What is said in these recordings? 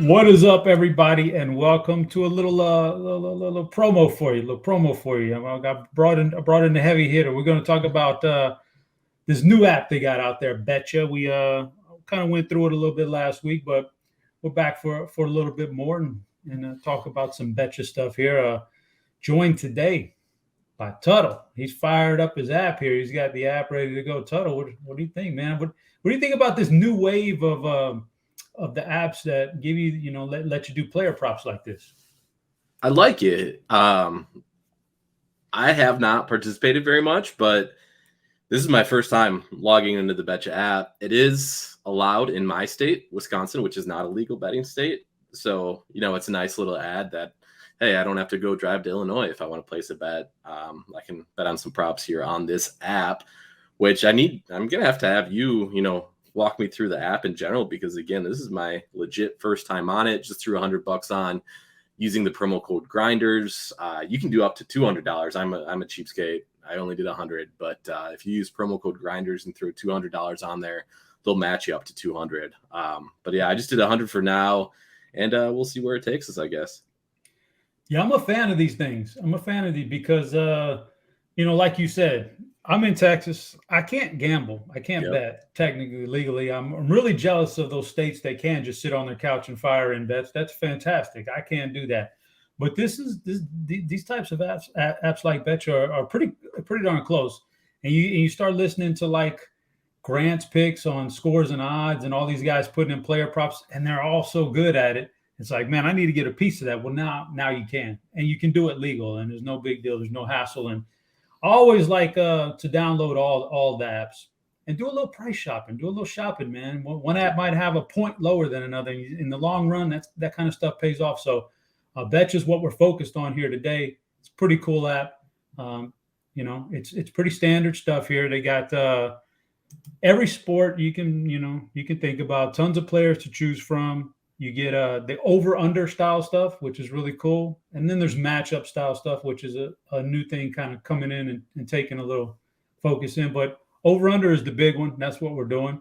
What is up, everybody, and welcome to a little promo for you. Little promo for you. I brought in the heavy hitter. We're going to talk about this new app they got out there, Betcha. We kind of went through it a little bit last week, but we're back for a little bit more and talk about some Betcha stuff here. Joined today by Tuttle. He's fired up his app here. He's got the app ready to go. Tuttle, what do you think, man? What do you think about this new wave of the apps that give you, let you do player props like this? I like it. I have not participated very much, but this is my first time logging into the Betcha app. It is allowed in my state, Wisconsin, which is not a legal betting state. So, it's a nice little ad that, hey, I don't have to go drive to Illinois if I want to place a bet. I can bet on some props here on this app, which I'm going to have you, walk me through the app in general, because again, this is my legit first time on it. Just threw $100 on using the promo code Grinders. You can do up to $200. I'm a cheapskate. I only did 100, but if you use promo code Grinders and throw $200 on there, they'll match you up to 200. But yeah, I just did 100 for now, and we'll see where it takes us, I guess. Yeah, I'm a fan of these things. I'm a fan of these because, like you said, I'm in Texas. I can't gamble. I can't bet technically, legally. I'm really jealous of those states that can just sit on their couch and fire in bets. That's fantastic. I can't do that. But these types of apps like Betcha are pretty darn close. And you start listening to like Grant's picks on scores and odds and all these guys putting in player props, and they're all so good at it. It's like, man, I need to get a piece of that. Well, now you can, and you can do it legal, and there's no big deal. There's no hassle. And I always like to download all the apps and do a little price shopping. Do a little shopping, man. One app might have a point lower than another. In the long run, that kind of stuff pays off. So Betcha is what we're focused on here today. It's a pretty cool app. It's pretty standard stuff here. They got every sport you can think about. Tons of players to choose from. You get the over-under style stuff, which is really cool. And then there's matchup style stuff, which is a new thing kind of coming in and taking a little focus in. But over-under is the big one. That's what we're doing.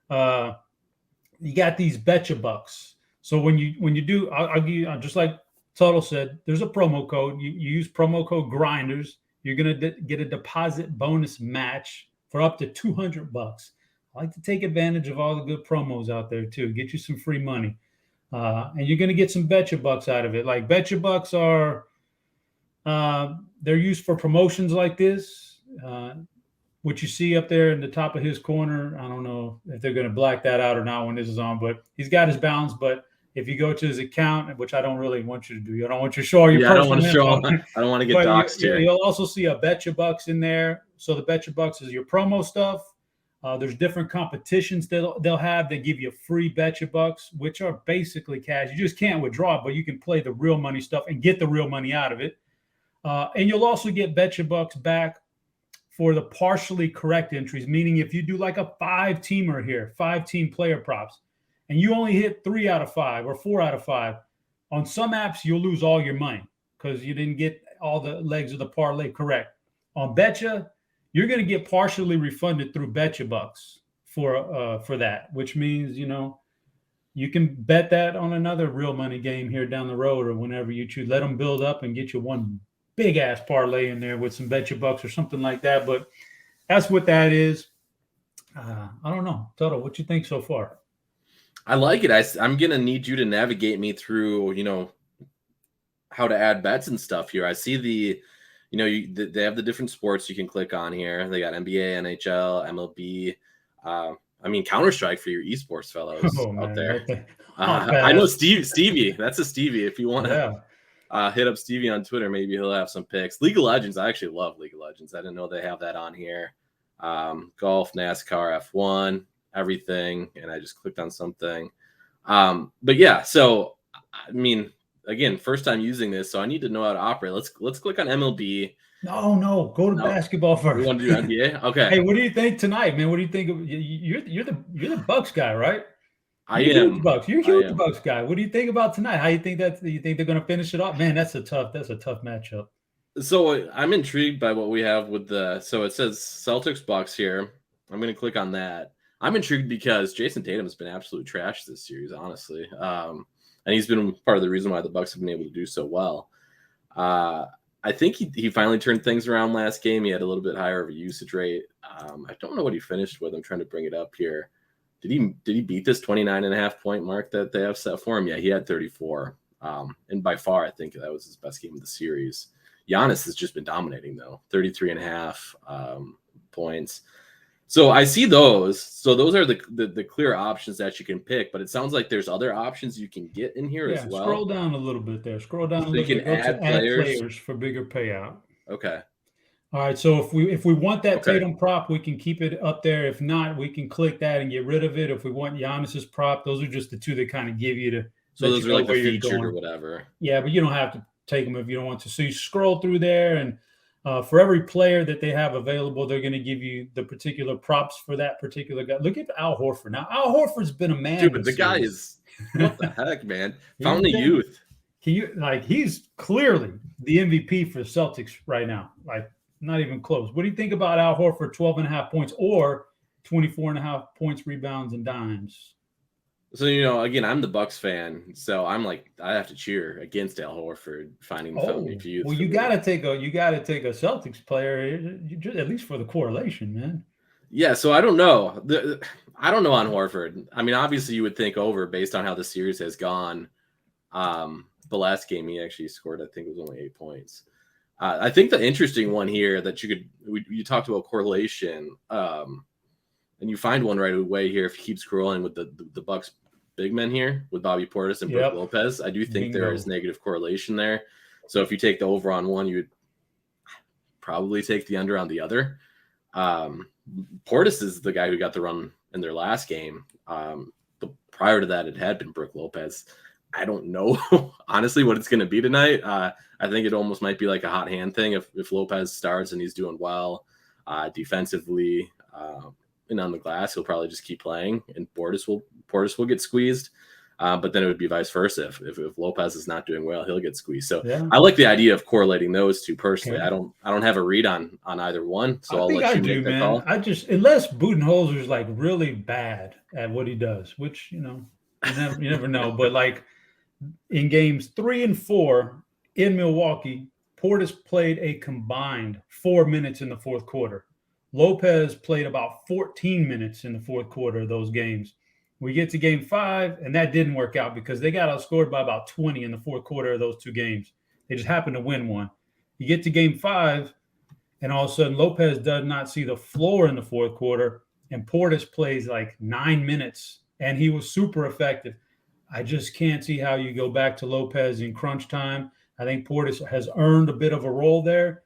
You got these Betcha bucks. So when you do, I'll give you, just like Tuttle said, there's a promo code. You use promo code Grinders. You're going to get a deposit bonus match for up to $200. I like to take advantage of all the good promos out there, too. Get you some free money. And you're going to get some Betcha bucks out of it. Like Betcha bucks are, they're used for promotions like this. What you see up there in the top of his corner, I don't know if they're going to black that out or not when this is on, but he's got his balance. But if you go to his account, which I don't really want you to do, I don't want you to show all your personal I don't want to info. I don't want to get doxxed here. You'll also see a Betcha bucks in there. So the Betcha bucks is your promo stuff. There's different competitions they'll have. They give you free Betcha bucks, which are basically cash. You just can't withdraw, but you can play the real money stuff and get the real money out of it. And you'll also get Betcha bucks back for the partially correct entries, meaning if you do like a 5-teamer here, 5-team player props, and you only hit 3 out of 5 or 4 out of 5, on some apps you'll lose all your money because you didn't get all the legs of the parlay correct. On Betcha, you're going to get partially refunded through Betcha bucks for that, which means, you can bet that on another real money game here down the road or whenever you choose. Let them build up and get you one big ass parlay in there with some Betcha bucks or something like that. But that's what that is. I don't know. Tuttle, what you think so far? I like it. I'm going to need you to navigate me through, how to add bets and stuff here. I see they have the different sports you can click on here. They got NBA, NHL, MLB. Counter-Strike for your esports fellows out there. I know Stevie. That's a Stevie. If you want to hit up Stevie on Twitter, maybe he'll have some picks. League of Legends. I actually love League of Legends. I didn't know they have that on here. Golf, NASCAR, F1, everything. And I just clicked on something. But yeah, so, again, first time using this, so I need to know how to operate. Let's click on MLB. No, go to basketball first. You want to do NBA? Okay. Hey, what do you think tonight, man? What do you think of you're the Bucks guy, right? You're huge Bucks. You're a huge Bucks guy. What do you think about tonight? How you think they're going to finish it off? Man, that's a tough matchup. So I'm intrigued by what we have with so it says Celtics Bucks here. I'm going to click on that. I'm intrigued because Jason Tatum has been absolute trash this series, honestly. and he's been part of the reason why the Bucks have been able to do so well. I think he finally turned things around last game. He had a little bit higher of a usage rate. I don't know what he finished with. I'm trying to bring it up here. Did he beat this 29.5 point mark that they have set for him? Yeah, he had 34. And by far, I think that was his best game of the series. Giannis has just been dominating, though. 33.5 points. So I see those. So those are the clear options that you can pick. But it sounds like there's other options you can get in here as well. Scroll down a little bit there. Scroll down a So little you bit. can Go to add players for bigger payout. Okay. All right. So if we want that Okay. Tatum prop, we can keep it up there. If not, we can click that and get rid of it. If we want Giannis's prop, those are just the two that kind of give you to. So those are like the featured or whatever. Yeah, but you don't have to take them if you don't want to. So you scroll through there, and for every player that they have available, they're going to give you the particular props for that particular guy. Look at Al Horford. Now, Al Horford's been a man. Dude, but the guy is, what the heck, man? Fountain of youth. He's clearly the MVP for the Celtics right now. Like, not even close. What do you think about Al Horford, 12.5 points or 24.5 points, rebounds, and dimes? So, again, I'm the Bucks fan, so I'm like, I have to cheer against Al Horford finding the fountain of youth. Well, you got to take a Celtics player, at least for the correlation, man. Yeah, so I don't know. I don't know on Horford. I mean, obviously, you would think over based on how the series has gone. The last game, he actually scored, I think it was only 8 points. I think the interesting one here that you talked about correlation, and you find one right away here if you keep scrolling with the Bucks big men here with Bobby Portis and Brook Lopez. I do think there is negative correlation there. So if you take the over on one, you would probably take the under on the other. Portis is the guy who got the run in their last game. But prior to that, it had been Brook Lopez. I don't know, honestly, what it's going to be tonight. I think it almost might be like a hot hand thing if Lopez starts and he's doing well defensively and on the glass. He'll probably just keep playing, and Portis will get squeezed. But then it would be vice versa. If Lopez is not doing well, he'll get squeezed. So I like the idea of correlating those two personally. Okay. I don't have a read on either one, so I'll let you make the call. I just, unless Budenholzer's like really bad at what he does, which you never know. But like in games 3 and 4 in Milwaukee, Portis played a combined 4 minutes in the fourth quarter. Lopez played about 14 minutes in the fourth quarter of those games. We get to game 5, and that didn't work out because they got outscored by about 20 in the fourth quarter of those two games. They just happened to win one. You get to game 5, and all of a sudden Lopez does not see the floor in the fourth quarter, and Portis plays like 9 minutes, and he was super effective. I just can't see how you go back to Lopez in crunch time. I think Portis has earned a bit of a role there.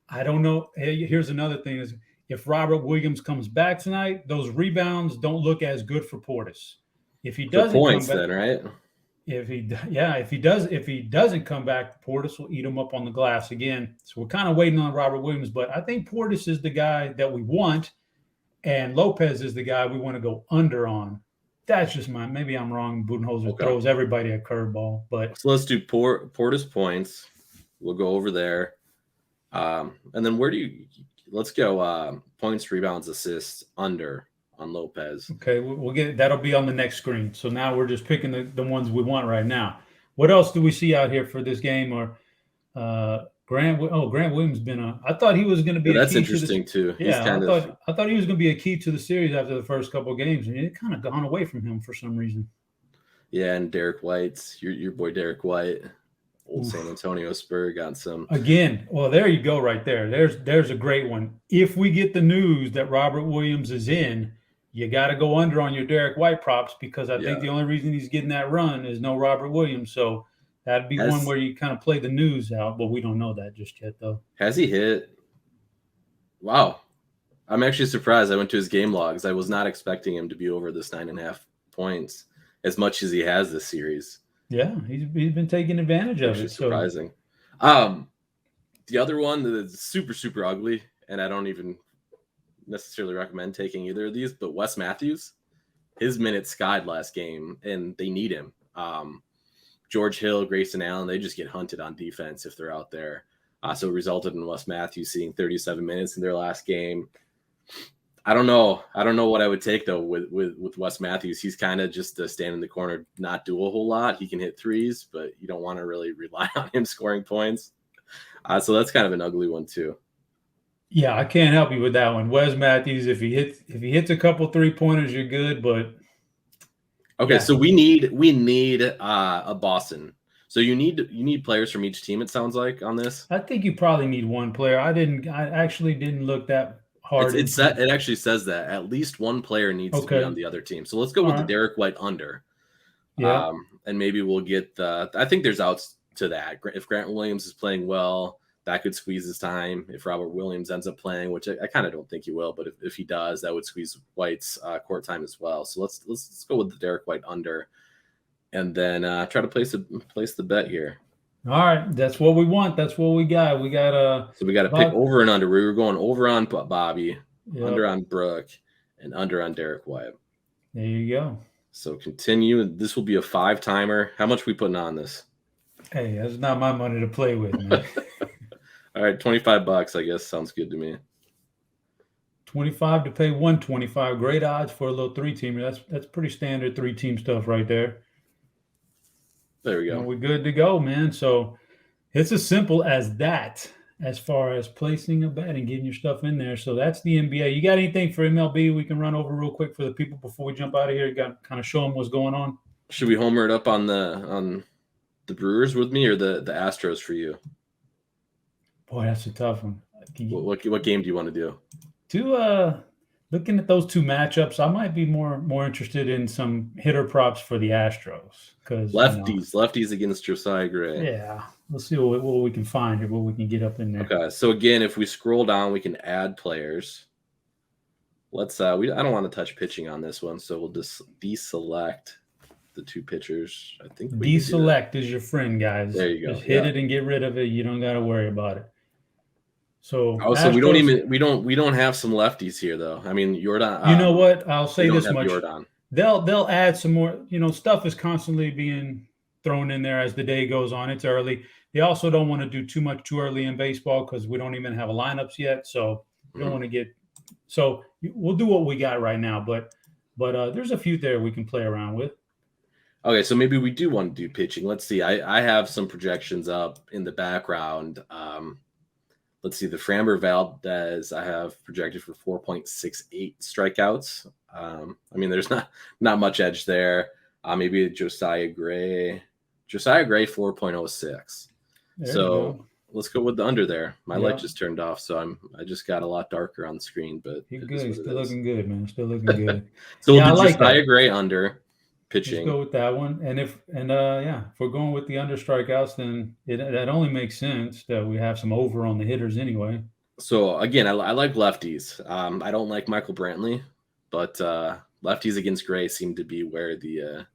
I don't know. Here's another thing is if Robert Williams comes back tonight, those rebounds don't look as good for Portis. If he doesn't points, come back, then, right? If he doesn't come back, Portis will eat him up on the glass again. So we're kind of waiting on Robert Williams, but I think Portis is the guy that we want, and Lopez is the guy we want to go under on. That's just maybe I'm wrong. Budenholzer throws everybody a curveball, but so let's do Portis points. We'll go over there. And then let's go points, rebounds, assists under on Lopez. Okay, we'll get that'll be on the next screen. So now we're just picking the ones we want right now. What else do we see out here for this game? Or Grant Williams I thought he was going to be. That's interesting too. Yeah, I thought he was going to be a key to the series after the first couple of games, and it kind of gone away from him for some reason. Yeah, and Derek White's your boy Derek White. Old San Antonio Spur got some again. Well, there you go, right there. There's a great one. If we get the news that Robert Williams is in, you got to go under on your Derek White props because I think the only reason he's getting that run is no Robert Williams. So that'd be one where you kind of play the news out, but we don't know that just yet, though. Has he hit? Wow, I'm actually surprised. I went to his game logs. I was not expecting him to be over this 9.5 points as much as he has this series. Yeah, he's been taking advantage of it. Surprising. The other one that's super, super ugly, and I don't even necessarily recommend taking either of these, but Wes Matthews, his minutes skied last game, and they need him. George Hill, Grayson Allen, they just get hunted on defense if they're out there. So it resulted in Wes Matthews seeing 37 minutes in their last game. I don't know. I don't know what I would take though with Wes Matthews. He's kind of just stand in the corner, not do a whole lot. He can hit threes, but you don't want to really rely on him scoring points. So that's kind of an ugly one too. Yeah, I can't help you with that one. Wes Matthews, if he hits a couple 3-pointers, you're good. But okay, so we need a Boston. So you need players from each team. It sounds like on this. I think you probably need one player. I actually didn't look that hard. It actually says that at least one player needs to be on the other team. So let's go with the Derek White under. Yeah, and maybe we'll get I think there's outs to that. If Grant Williams is playing well, that could squeeze his time. If Robert Williams ends up playing, which I kind of don't think he will, but if he does, that would squeeze White's court time as well. So let's go with the Derek White under, and then try to place the bet here. All right, that's what we want. That's what we got. We got so we got to pick over and under. We were going over on Bobby, under on Brooke, and under on Derek White. There you go. So continue. This will be a 5-timer. How much are we putting on this? Hey, that's not my money to play with, man. All right, $25, I guess sounds good to me. 25 to pay 125. Great odds for a little 3-teamer. That's pretty standard 3-team stuff right there. There we go. We're good to go, man. So it's as simple as that as far as placing a bet and getting your stuff in there. So that's the NBA. You got anything for MLB we can run over real quick for the people before we jump out of here? You got to kind of show them what's going on. Should we homer it up on the Brewers with me or the Astros for you? Boy, that's a tough one. What game do you want to do? Looking at those two matchups, I might be more interested in some hitter props for the Astros because lefties against Josiah Gray. Yeah, let's see what we can find here, what we can get up in there. Okay, so again, if we scroll down, we can add players. Let's I don't want to touch pitching on this one, so we'll just deselect the two pitchers. I think deselect is your friend, guys. There you go. Just hit it and get rid of it. You don't got to worry about it. So Astros, we don't have some lefties here though. I mean, Jordan. You know what? I'll say this much. Jordan. They'll add some more. Stuff is constantly being thrown in there as the day goes on. It's early. They also don't want to do too much too early in baseball because we don't even have a lineups yet. So we don't want to get. So we'll do what we got right now. But there's a few there we can play around with. Okay, so maybe we do want to do pitching. Let's see. I have some projections up in the background. Let's see, the Framber Valdez I have projected for 4.68 strikeouts. I mean, there's not much edge there. Maybe Josiah Gray 4.06. So let's go with the under there. My light just turned off, so I just got a lot darker on the screen. But you're good. You're still looking good, man. Still looking good. So we'll do Josiah Gray under. Pitching. Let's go with that one. And if we're going with the under strikeouts, then that only makes sense that we have some over on the hitters anyway. So again, I like lefties. I don't like Michael Brantley, but lefties against Gray seem to be where the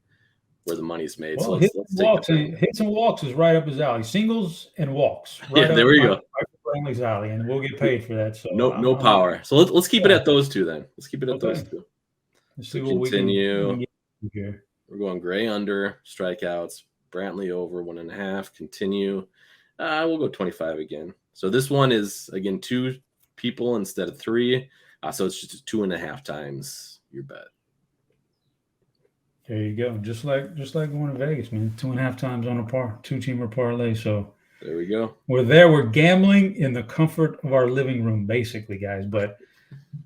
money's made. Well, so let's hits and walks is right up his alley. Singles and walks. Right there we go. Michael Brantley's alley, and we'll get paid for that. So no power. So let's keep it at those two then. Let's keep it at those two. Let's see what continue. we can get here. We're going Gray under, strikeouts, Brantley over 1.5, continue. We'll go 25 again. So this one is, again, 2 people instead of 3. So it's just 2.5 times your bet. There you go. Just like going to Vegas, man. 2.5 times on a 2-teamer parlay. So there we go. We're there. We're gambling in the comfort of our living room, basically, guys. But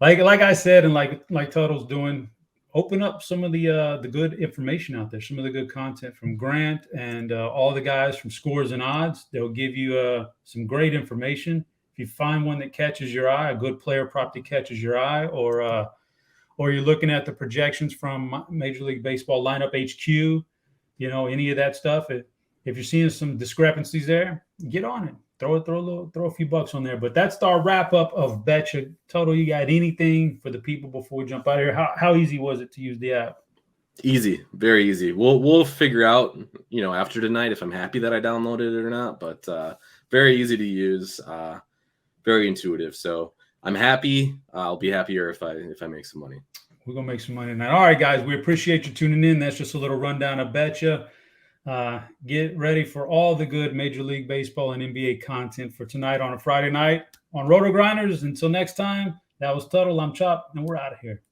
like I said, and like Tuttle's doing, open up some of the good information out there, some of the good content from Grant and all the guys from Scores and Odds. They'll give you some great information. If you find one that catches your eye, a good player prop that catches your eye, or you're looking at the projections from Major League Baseball lineup HQ, any of that stuff. If you're seeing some discrepancies there, get on it. Throw a few bucks on there. But that's our wrap up of Betcha. Total, you got anything for the people before we jump out of here? How easy was it to use the app? Easy, very easy. We'll figure out, after tonight if I'm happy that I downloaded it or not. But very easy to use, very intuitive. So I'm happy. I'll be happier if I make some money. We're gonna make some money tonight. All right, guys. We appreciate you tuning in. That's just a little rundown of Betcha. Get ready for all the good Major League Baseball and NBA content for tonight on a Friday night on Rotogrinders. Until next time, That was Tuttle. I'm Chop, and we're out of here.